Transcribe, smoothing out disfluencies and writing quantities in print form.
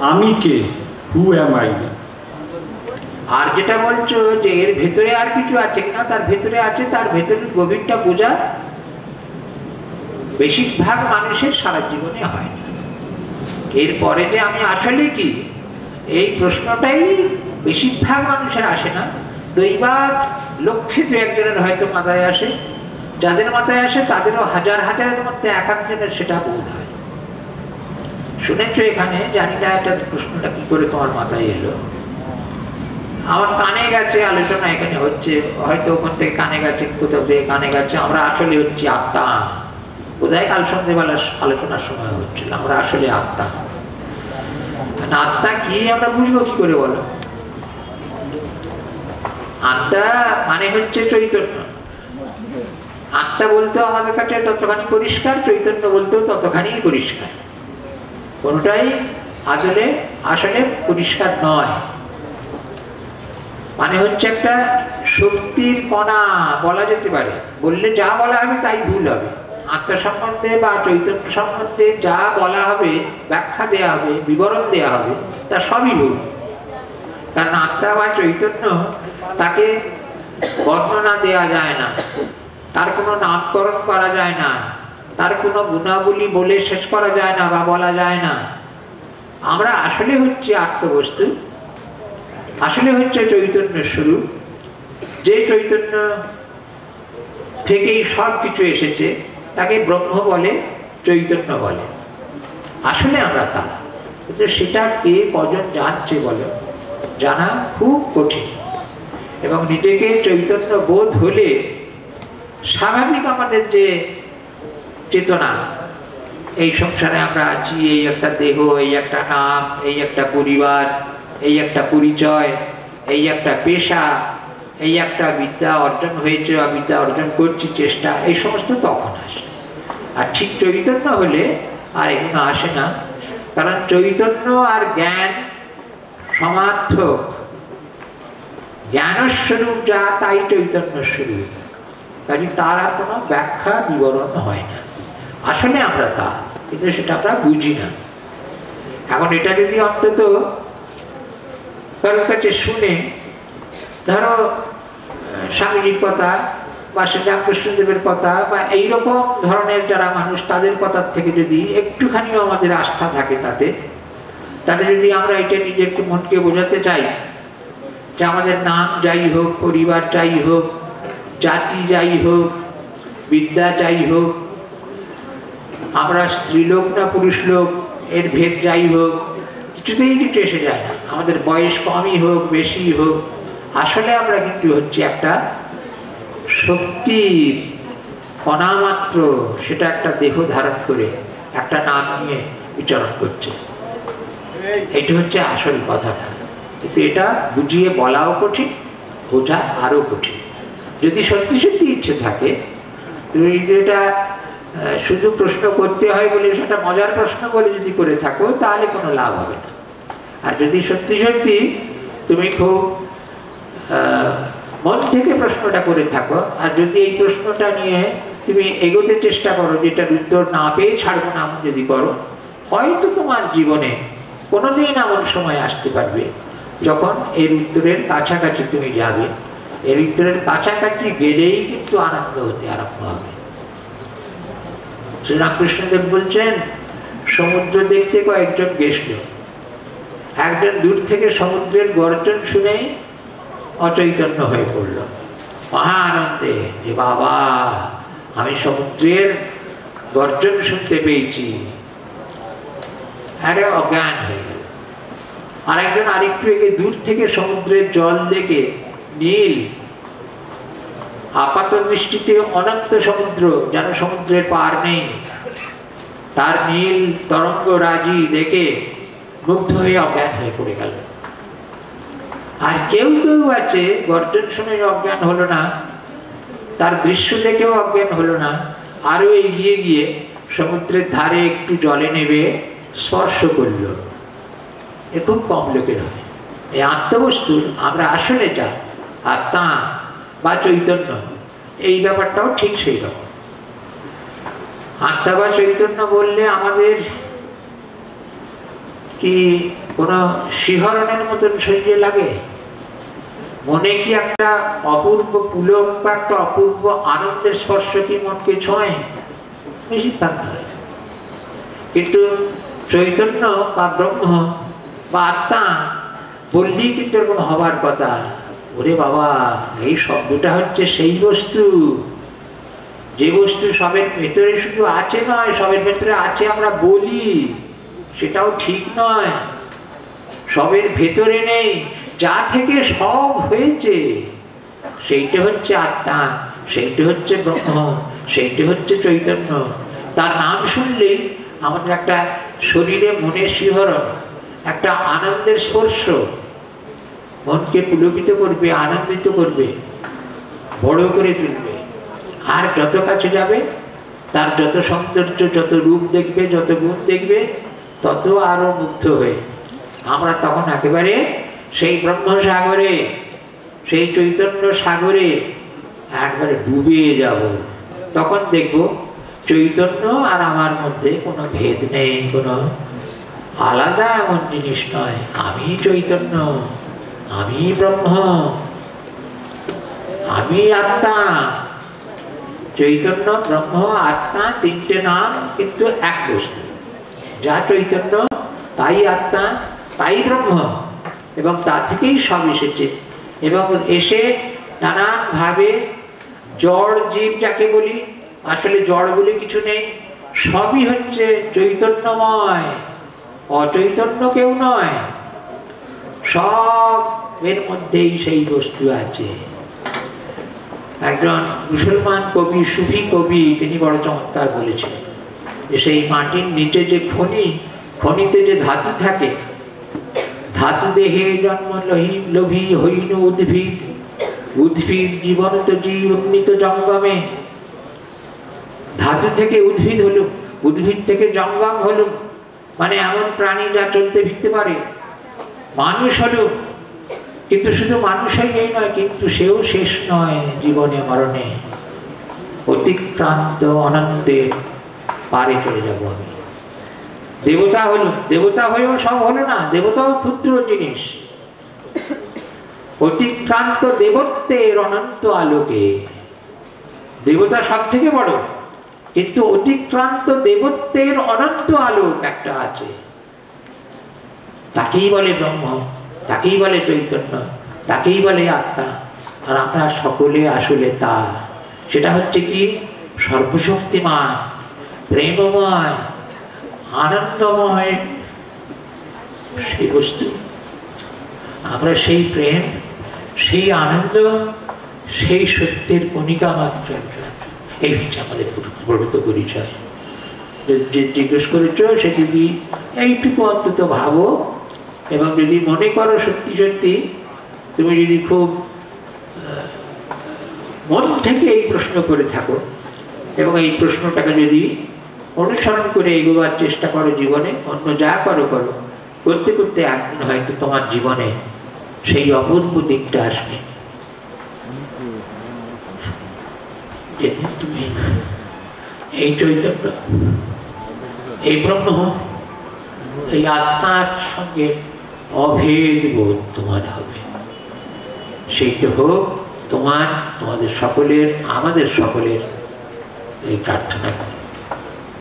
আমি কে, হু am I. আর যেটা বলছো যে এর ভেতরে আর কিছু আছে কিনা, তার ভেতরে আছে, তার ভেতরে গভীরটা বোঝা বেশিরভাগ মানুষের সারা জীবনে হয় না। এরপরে যে আমি আসলে কি, এই প্রশ্নটাই বেশিরভাগ মানুষের আসে না। দৈবাৎ লক্ষে দু একজনের হয়তো মাথায় আসে, যাদের মাথায় আসে তাদেরও হাজার হাজারের মধ্যে এক একজনের সেটা বোধ হয়। শুনেছো এখানে, জানি না এটা প্রশ্নটা কি করে তোমার মাথায় এলো, আমার কানে গেছে আলোচনা এখানে হচ্ছে, হয়তো ওখান থেকে কানে গেছে, কোথাও থেকে কানে গেছে, আমরা আসলে হচ্ছি আত্মা। বোধহয় কাল সন্ধ্যেবেলা আলোচনার সময় হচ্ছিল, আমরা আসলে আত্মা। আত্মা কি আমরা বুঝবো কি করে বলো? আত্মা মানে হচ্ছে চৈতন্য। আত্মা বলতেও আমাদের কাছে ততখানি পরিষ্কার, চৈতন্য বলতেও ততখানি পরিষ্কার। কোনটাই আসলে আসলে পরিষ্কার নয়। মানে হচ্ছে একটা শক্তির কণা বলা যেতে পারে, বললে যা বলা হবে তাই ভুল হবে। আত্মা সম্বন্ধে বা চৈতন্য সম্বন্ধে যা বলা হবে, ব্যাখ্যা দেয়া হবে, বিবরণ দেয়া হবে, তা সবই ভুল। কারণ আত্মা বা চৈতন্য তাকে বর্ণনা দেয়া যায় না, তার কোনো নামকরণ করা যায় না, তার কোনো গুণাবলী বলে শেষ করা যায় না বা বলা যায় না। আমরা আসলে হচ্ছে আত্মবস্তু, আসলে হচ্ছে চৈতন্য স্বরূপ। যে চৈতন্য থেকেই সব কিছু এসেছে তাকে ব্রহ্ম বলে, চৈতন্য বলে। আসলে আমরা তা, কিন্তু সেটা কে কজন জানছে বলো? জানা খুব কঠিন। এবং নিজেকে চৈতন্য বোধ হলে স্বাভাবিক আমাদের যে চেতনা, এই সংসারে আমরা আছি, এই একটা দেহ, এই একটা নাম, এই একটা পরিবার, এই একটা পরিচয়, এই একটা পেশা, এই একটা বিদ্যা অর্জন হয়েছে বা বিদ্যা অর্জন করছি চেষ্টা, এই সমস্ত তখন আসে। আর ঠিক চৈতন্য হলে আর এগুলো আসে না। কারণ চৈতন্য আর জ্ঞান সমার্থক। জ্ঞানস্বরূপ যা তাই চৈতন্য স্বরূপ, কাজে তার আর কোনো ব্যাখ্যা বিবরণ হয় না। আসলে আমরা তা, কিন্তু সেটা আমরা বুঝি না। এখন এটা যদি অন্তত কারোর কাছে শুনে, ধরো স্বামীজির কথা বা শ্রীরামকৃষ্ণদেবের কথা বা এইরকম ধরনের যারা মানুষ, তাদের কথার থেকে যদি একটুখানিও আমাদের আস্থা থাকে তাতে, তাদের যদি আমরা এটা নিজের মনকে বোঝাতে চাই যে আমাদের নাম যাই হোক, পরিবার যাই হোক, জাতি যাই হোক, বিদ্যা যাই হোক, আমরা স্ত্রীলোক না পুরুষ লোক, এর ভেদ যাই হোক, কিছুতেই কিছু এসে যায় না। আমাদের বয়স কমই হোক বেশি হোক, আসলে আমরা কিন্তু হচ্ছে একটা শক্তির কণা মাত্র, সেটা একটা দেহ ধারণ করে একটা নাম নিয়ে বিচরণ করছে। এটা হচ্ছে আসল কথাটা। কিন্তু এটা বুঝিয়ে বলাও কঠিন, বোঝা আরো কঠিন। যদি সত্যি সত্যি ইচ্ছে থাকে, তুমি যেটা শুধু প্রশ্ন করতে হয় বলে সেটা মজার প্রশ্ন বলে যদি করে থাকো, তাহলে কোনো লাভ হবে না। আর যদি সত্যি সত্যি তুমি খুব মন থেকে প্রশ্নটা করে থাকো, আর যদি এই প্রশ্নটা নিয়ে তুমি এগোতে চেষ্টা করো, যেটার উত্তর না পেয়ে ছাড়বো না যদি করো, হয়তো তোমার জীবনে কোনোদিন এমন সময় আসতে পারবে যখন এর উত্তরের কাছাকাছি তুমি যাবে। এর উত্তরের কাছাকাছি গেলেই কিন্তু আনন্দ হতে আরম্ভ হবে। শ্রীরামকৃষ্ণদেব বলছেন, সমুদ্র দেখতে কয়েকজন গেছিল, একজন দূর থেকে সমুদ্রের গর্জন শুনেই অচৈতন্য হয়ে পড়ল, মহা আনন্দে, যে বাবা আমি সমুদ্রের গর্জন শুনতে পেয়েছি। আরে অজ্ঞান হয়ে গেল। আর একজন আরেকটু এগিয়ে দূর থেকে সমুদ্রের জল দেখে, নীল, আপাত দৃষ্টিতে অনন্ত সমুদ্র, যেন সমুদ্রের পার নেই, তার নীল তরঙ্গ রাজি দেখে মুগ্ধ হয়ে অজ্ঞান হয়ে পড়ে গেল। আর কেউ কেউ আছে গর্জন শুনে অজ্ঞান হলো না, তার দৃশ্য দেখেও অজ্ঞান হলো না, আরো এগিয়ে গিয়ে সমুদ্রের ধারে একটু জলে নেবে স্পর্শ করল। এ খুব কম লোকের হয়। এই আত্মবস্তুর আমরা আসলে যা আত্মা বা চৈতন্য, এই ব্যাপারটাও ঠিক সেই রকম। আত্মা বা চৈতন্য বললে আমাদের কি কোনো শিহরণের মতন শরীরে লাগে? মনে কি একটা অপূর্ব পুলক বা একটা অপূর্ব আনন্দের স্পর্শ কি মনকে ছোঁয়? বেশিরভাগ নয়। কিন্তু চৈতন্য বা ব্রহ্ম বা আত্মা বললেই কিন্তু এরকম হবার কথা। ওরে বাবা, এই শব্দটা হচ্ছে সেই বস্তু, যে বস্তু সবের ভেতরে শুধু আছে নয়, সবের ভেতরে আছে আমরা বলি, সেটাও ঠিক নয়। সবের ভেতরে নেই, যা থেকে সব হয়েছে সেইটা হচ্ছে আত্মা, সেইটা হচ্ছে ব্রহ্ম, সেইটা হচ্ছে চৈতন্য। তার নাম শুনলেই আমাদের একটা শরীরে মনে শিহরণ, একটা আনন্দের স্পর্শ মনকে পুলকিত করবে, আনন্দিত করবে, বড় করে তুলবে। আর যত কাছে যাবে তার যত সৌন্দর্য, যত রূপ দেখবে, যত গুণ দেখবে, তত আরো মুগ্ধ হয়ে আমরা তখন একেবারে সেই ব্রহ্মসাগরে, সেই চৈতন্য সাগরে একবারে ডুবে যাব। তখন দেখব চৈতন্য আর আমার মধ্যে কোনো ভেদ নেই, কোনো আলাদা এমন জিনিস নয়। আমি চৈতন্য, আমি ব্রহ্ম, আমি আত্মা। চৈতন্য, ব্রহ্ম, আত্মা তিনটে নাম, কিন্তু এক বস্তু। যা চৈতন্য তাই আত্মা, তাই ব্রহ্ম, এবং তা থেকেই সব এসেছে। এবং এসে নানান ভাবে জড় জীব যাকে বলি, আসলে জড় বলে কিছু নেই, সবই হচ্ছে চৈতন্যময়, অচৈতন্য কেউ নয়। সব এর মধ্যেই সেই বস্তু আছে। একজন মুসলমান কবি, সুফি কবি, তিনি বড় চমৎকার বলেছেন যে সেই মাটির নিচে যে খনি, খনিতে যে ধাতু থাকে, ধাতু দেহে জন্ম লোভী হইন উদ্ভিদ, উদ্ভিদ জীবন্ত জীব উন্নীত জঙ্গমে। ধাতু থেকে উদ্ভিদ হলো, উদ্ভিদ থেকে জঙ্গম হলো, মানে এমন প্রাণী যা চলতে ফিরতে পারে। মানুষ হলো, কিন্তু শুধু মানুষই এই নয়, কিন্তু সেও শেষ নয় জীবনে মরণে। অতিক্রান্ত অনন্তের পারে চলে যাব আমি। দেবতা হলো, দেবতা হয়েও সব হলো না, দেবতাও ক্ষুদ্র জিনিস। অতিক্রান্ত দেবত্বের অনন্ত আলোকে, দেবতা সব থেকে বড়, কিন্তু অতিক্রান্ত দেবত্বের অনন্ত আলোক একটা আছে, তাকেই বলে ব্রহ্ম, তাকেই বলে চৈতন্য, তাকেই বলে আত্মা। আর আমরা সকলে আসলে তা। সেটা হচ্ছে কি? সর্বশক্তিমান, প্রেমময়, আনন্দময় সেই বস্তু। আমরা সেই প্রেম, সেই আনন্দ, সেই সত্যের কণিকা মাত্র। এই হচ্ছে আমাদের প্রকৃত পরিচয়। যে জিজ্ঞেস করেছ সে যদি এইটুকু অন্তত ভাবো, এবং যদি মনে করো সত্যি সত্যি তুমি যদি খুব মন থেকে এই প্রশ্ন করে থাকো, এবং এই প্রশ্নটাকে যদি অনুসরণ করে এগোবার চেষ্টা করো জীবনে, অন্য যা করো করো, করতে করতে একদিন হয়তো তোমার জীবনে সেই অপূর্ব দিকটা আসবে, যেদিন তুমি এই চৈতন্য, এই ব্রহ্ম, এই আত্মার সঙ্গে অভেদ বোধ তোমার হবে। সেইটা হোক তোমার, তোমাদের সকলের, আমাদের সকলের এই প্রার্থনা।